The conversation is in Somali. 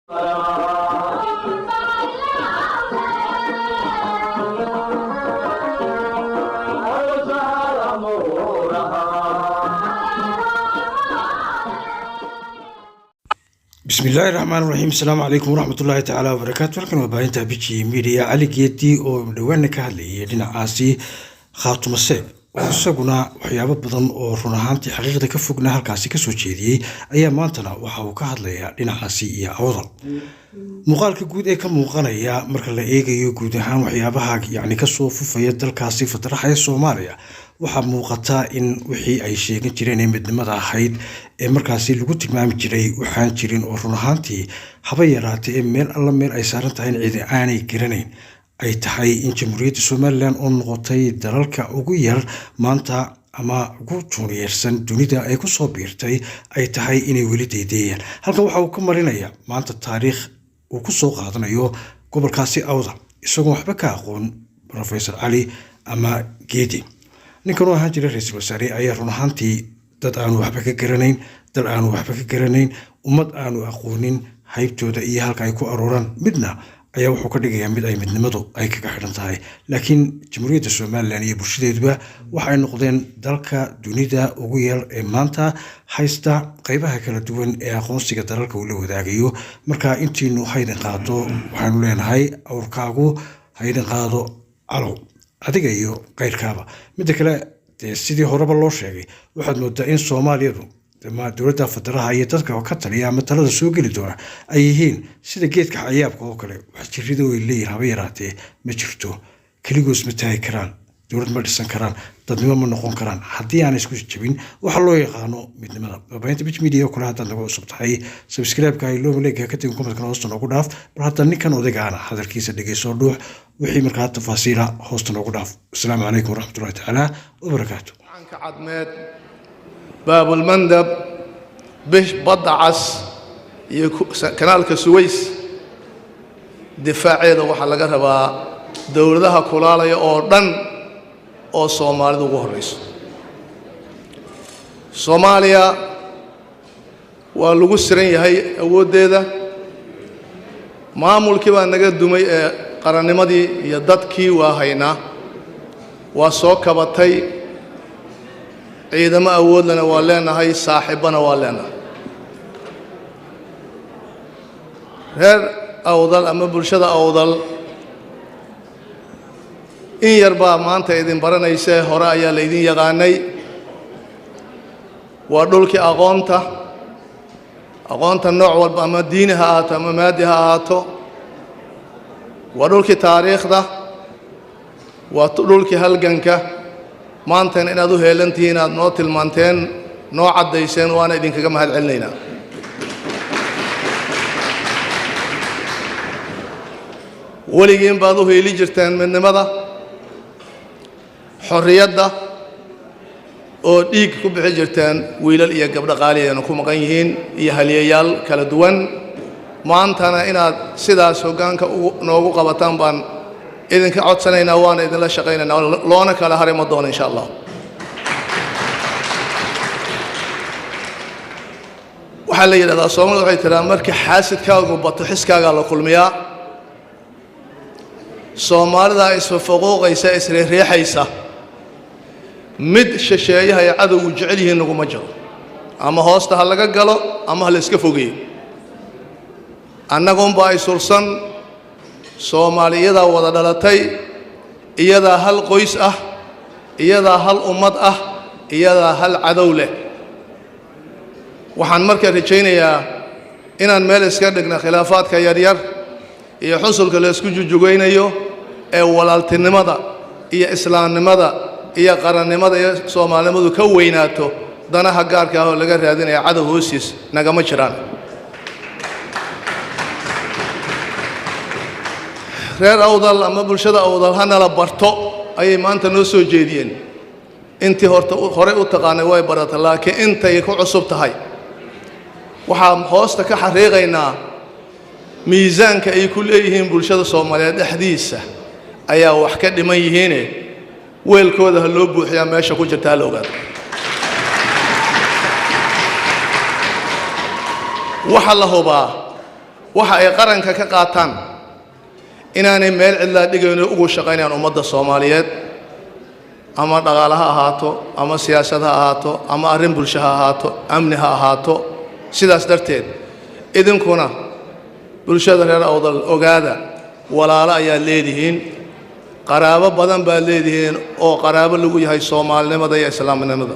بسم الله الرحمن الرحيم. السلام عليكم ورحمة الله تعالى وبركاته. halkan waa baahinta biji media cali geedi oo dhawaana ka hadlayay dhinacaasi khaatuma seeb isaguna waxyaabo badan oo run ahaantii xaqiiqda ka fogna halkaasi ka soo jeediyay ayaa maantana waxa uu ka hadlayaa dhinacaasi iyo awdal muuqaalka guud ee ka muuqanaya marka la eegayo guud ahaan waxyaabaha yacni ka soo fufaya dalkaasi fatraxa ee Soomaaliya waxaa muuqata in wixii ay sheegan jireen ee midnimada ahayd ee markaasi lagu tilmaami jiray waxaan jirin oo run ahaantii haba yaraatee ee meel alla meel ay saaran tahay in cid aanay garanayn ay tahay in jamhuuriyadda Somaliland oo noqotay dalalka ugu yar maanta ama ugu juniorsan dunida ay ku soo biirtay ay tahay inay weli deedeeyaan halkan waxa uu ka marinayaa maanta taariikh uu ku soo qaadanayo gobolkaasi awdal isagoo waxba ka aqoon Professor Ali ama Geedi ninkan oo ahaan jiray ra'iisul wasaare ayaa run ahaantii dad aanu waxba ka garanayn dal aanu waxba ka garanayn ummad aanu aqoonin haybtooda iyo halka ay ku arooraan midna ayaa wuxuu ka dhigayaa mid ay midnimadu ay kaga xidhan tahay laakiin jamhuuriyadda Somaliland iyo bulshadeeduba waxay noqdeen dalka dunida ugu yar ee maanta haysta qaybaha kala duwan ee aqoonsiga dalalka uu la wadaagayo marka intiinu haydan qaado waxaanu leenahay awrkaagu haydan qaado calow adiga iyo qayrkaaba mid kale sidii horeba loo sheegay waxaad moodaa in Soomaaliyadu dowladda federaha iyo dadka ka taliya ama talada soo geli doona ay yihiin sida geedka xayaabka oo kale wax jirida oo leeyahay haba yaraatee ma jirto kaligoos ma taagi karaan dowlad ma dhisan karaan dadnimo ma noqon karaan haddii aan isku jabin waxa loo yaqaano midnimada baahinta biji media oo kale haddaad nagu cusub tahay subscribe-ka ay loo maleegaya ka tagin comment-kana hoosta noogu dhaaf bal hadda ninkan odaygaana hadalkiisa dhegeyso dhuux wixii markaa tafaasiila hoosta noogu dhaaf asalaamu calaykum waraxmatullahi tacaala wabarakaatu باب المندب بش بدعس كنالك سويس دفاعي ذا وحلا جربا دولتها كلها يا أردن أو صوماليا ذو هريس صوماليا والوسرين هاي أود ده ما ملك بان نجد دمي قرن مدي يدتكي وهينا وسوق بتي عندما أولنا والنا هاي صاحبنا والنا هر أوضل أما برشة أوضل إن يربا ما أنت إذن برنا يسه هراء ليدين يغاني ودولك أغانتا النوع والبأما دينها آتو أما مادها آتو ودولك تاريخ ده ودولك هلجنك maantan inaad u heelantihiin aad noo tilmaanteen noo cadayseen waana idinkaga mahad celinaynaa weligiin baad u heeli jirteen midnimada xorriyadda oo dhiig ku bixi jirteen wiilal iyo gabdho qaaliyeena ku maqan yihiin iyo haliyayaal kala duwan maantana inaad sidaas hoggaanka noogu qabataan baan idinka codsanaynaa waana idinla shaqaynaynaa loona kala haray ma doono insha Allah waxaa la yidhahdaa Soomaalidu waxay tiraa marka xaasidkaagu bato xiskaaga la kulmiyaa Soomaalida isfaquuqaysa isreexaysa mid shisheeyaha ay cadowgu jecel yihiin nagu ma jiro ama hoosta ha laga galo ama ha la iska fogeeyo annagoon baa ay sursan Soomaaliyada wada dhalatay iyada hal qoys ah iyada hal ummad ah iyada hal cadow leh waxaan markaa rajaynayaa inaan meel iska dhigna khilaafaadka yar yar iyo xusulka la isku jujugaynayo ee walaaltinimada iyo islaamnimada iyo qarannimada iyo Soomaalinimadu ka weynaato danaha gaarka ah oo laga raadinayo cadow hoostiis nagama jiraan reer awdal ama bulshada awdal hana la barto ayay maanta noo soo jeediyeen intii hore u taqaanay way barata laakiin intay ku cusub tahay waxaan hoosta ka xariiqaynaa miisaanka ay ku leeyihiin bulshada Soomaaliyeed dhexdiisa ayaa wax ka dhiman yihiin weelkooda ha loo buuxiyaa meesha ku jirta la ogaado waxa la hubaa waxa ay qaranka ka qaataan inaanay meel cidla dhigayno ugu shaqaynayaan ummadda Soomaaliyeed ama dhaqaale ha ahaato ama siyaasad ha ahaato ama arrin bulsho ha ahaato amni ha ahaato sidaas darteed idinkuna bulshada reer Awdal ogaada walaalo ayaa leedihiin qaraabo badan baa leedihiin oo qaraabo lagu yahay Soomaalinimada iyo Islaamnimada